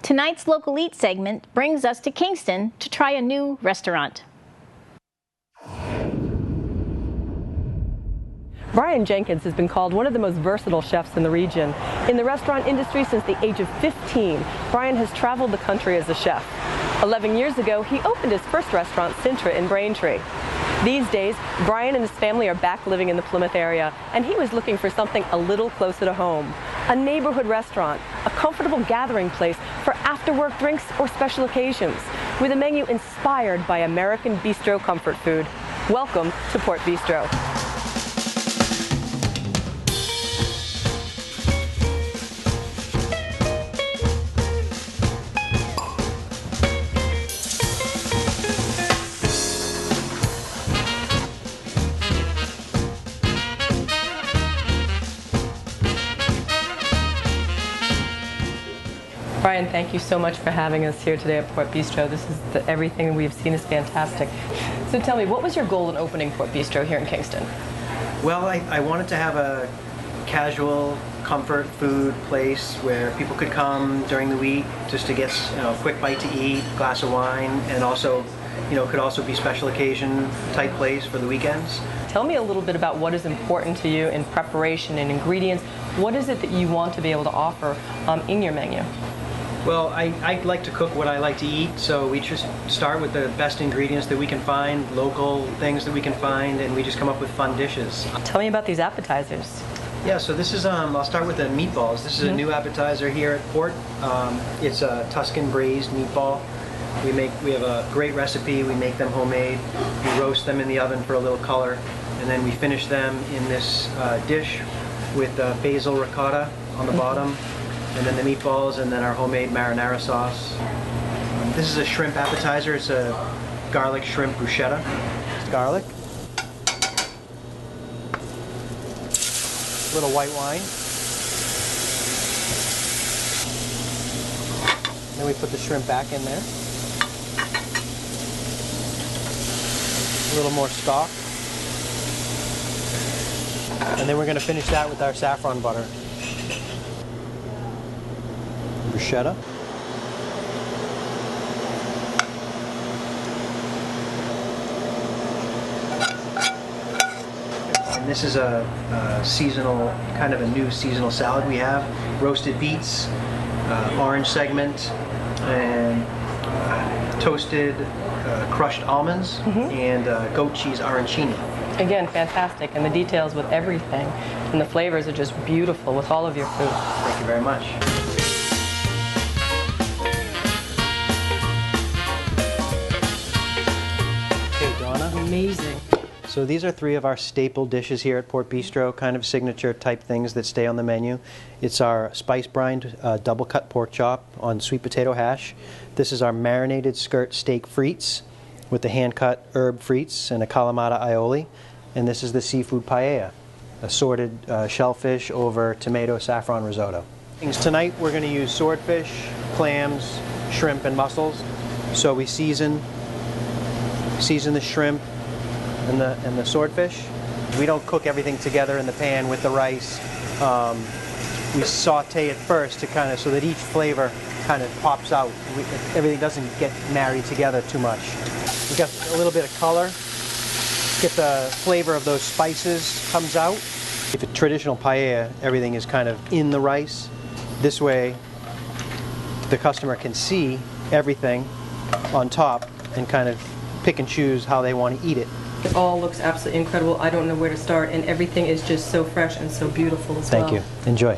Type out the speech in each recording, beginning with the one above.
Tonight's Local Eat segment brings us to Kingston to try a new restaurant. Brian Jenkins has been called one of the most versatile chefs in the region. In the restaurant industry since the age of 15, Brian has traveled the country as a chef. 11 years ago, he opened his first restaurant, Sintra, in Braintree. These days, Brian and his family are back living in the Plymouth area, and he was looking for something a little closer to home. A neighborhood restaurant, a comfortable gathering place for after-work drinks or special occasions, with a menu inspired by American bistro comfort food. Welcome to Port Bistro. Brian, thank you so much for having us here today at Port Bistro. This is everything we've seen is fantastic. So tell me, what was your goal in opening Port Bistro here in Kingston? Well, I wanted to have a casual, comfort food place where people could come during the week just to get a quick bite to eat, glass of wine, and also, could also be special occasion type place for the weekends. Tell me a little bit about what is important to you in preparation and ingredients. What is it that you want to be able to offer in your menu? Well, I like to cook what I like to eat, so we just start with the best ingredients that we can find, local things that we can find, and we just come up with fun dishes. Tell me about these appetizers. Yeah, so this is, I'll start with the meatballs. This is a new appetizer here at Port. It's a Tuscan braised meatball. We have a great recipe. We make them homemade. We roast them in the oven for a little color, and then we finish them in this dish with basil ricotta on the bottom, and then the meatballs, and then our homemade marinara sauce. This is a shrimp appetizer. It's a garlic shrimp bruschetta. Garlic. A little white wine. Then we put the shrimp back in there. A little more stock. And then we're going to finish that with our saffron butter. Bruschetta. And this is a seasonal, kind of a new seasonal salad we have. Roasted beets, orange segment, and toasted crushed almonds, and goat cheese arancini. Again, fantastic, and the details with everything, and the flavors are just beautiful with all of your food. Thank you very much. Amazing. So these are three of our staple dishes here at Port Bistro, kind of signature type things that stay on the menu. It's our spice brined double cut pork chop on sweet potato hash. This is our marinated skirt steak frites with the hand cut herb frites and a Kalamata aioli. And this is the seafood paella, assorted shellfish over tomato saffron risotto. Tonight we're going to use swordfish, clams, shrimp, and mussels. So we season the shrimp and the swordfish. We don't cook everything together in the pan with the rice. We saute it first to kind of so that each flavor kind of pops out. Everything doesn't get married together too much. We got a little bit of color. Get the flavor of those spices comes out. If a traditional paella, everything is kind of in the rice. This way, the customer can see everything on top and kind of pick and choose how they want to eat it. It all looks absolutely incredible. I don't know where to start, and everything is just so fresh and so beautiful as well. Thank you. Enjoy.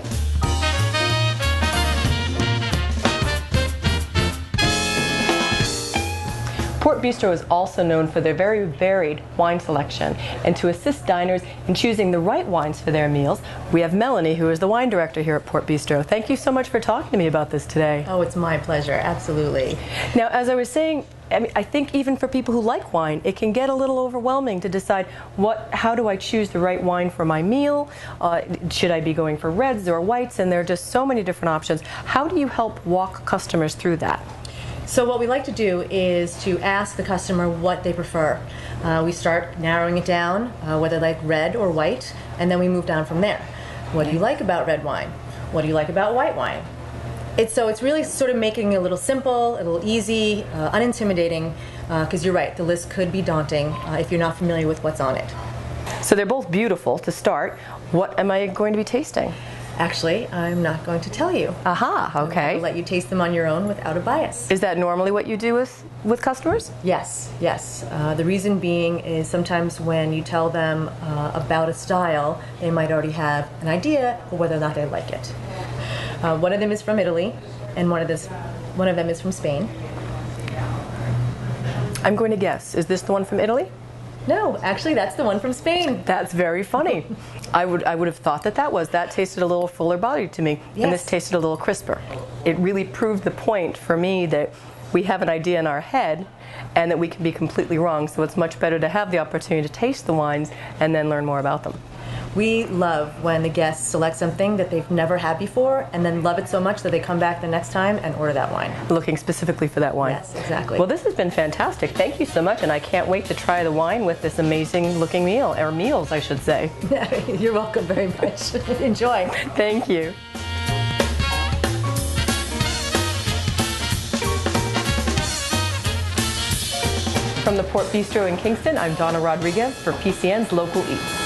Port Bistro is also known for their very varied wine selection, and to assist diners in choosing the right wines for their meals, we have Melanie, who is the wine director here at Port Bistro. Thank you so much for talking to me about this today. Oh, it's my pleasure, absolutely. Now, as I was saying, I think even for people who like wine, it can get a little overwhelming to decide how do I choose the right wine for my meal? Should I be going for reds or whites? And there are just so many different options. How do you help walk customers through that? So what we like to do is to ask the customer what they prefer. We start narrowing it down, whether they like red or white, and then we move down from there. What do you like about red wine? What do you like about white wine? It's really sort of making it a little simple, a little easy, unintimidating, because you're right, the list could be daunting if you're not familiar with what's on it. So they're both beautiful to start. What am I going to be tasting? Actually, I'm not going to tell you. Aha, okay. I'll let you taste them on your own without a bias. Is that normally what you do with customers? Yes, yes. The reason being is sometimes when you tell them about a style, they might already have an idea of whether or not they like it. One of them is from Italy, and one of them is from Spain. I'm going to guess. Is this the one from Italy? No, actually, that's the one from Spain. That's very funny. I would have thought that tasted a little fuller bodied to me, Yes. and this tasted a little crisper. It really proved the point for me that we have an idea in our head and that we can be completely wrong, so it's much better to have the opportunity to taste the wines and then learn more about them. We love when the guests select something that they've never had before and then love it so much that they come back the next time and order that wine. Looking specifically for that wine. Yes, exactly. Well, this has been fantastic. Thank you so much, and I can't wait to try the wine with this amazing looking meal, or meals, I should say. You're welcome very much. Enjoy. Thank you. From the Port Bistro in Kingston, I'm Donna Rodriguez for PCN's Local Eats.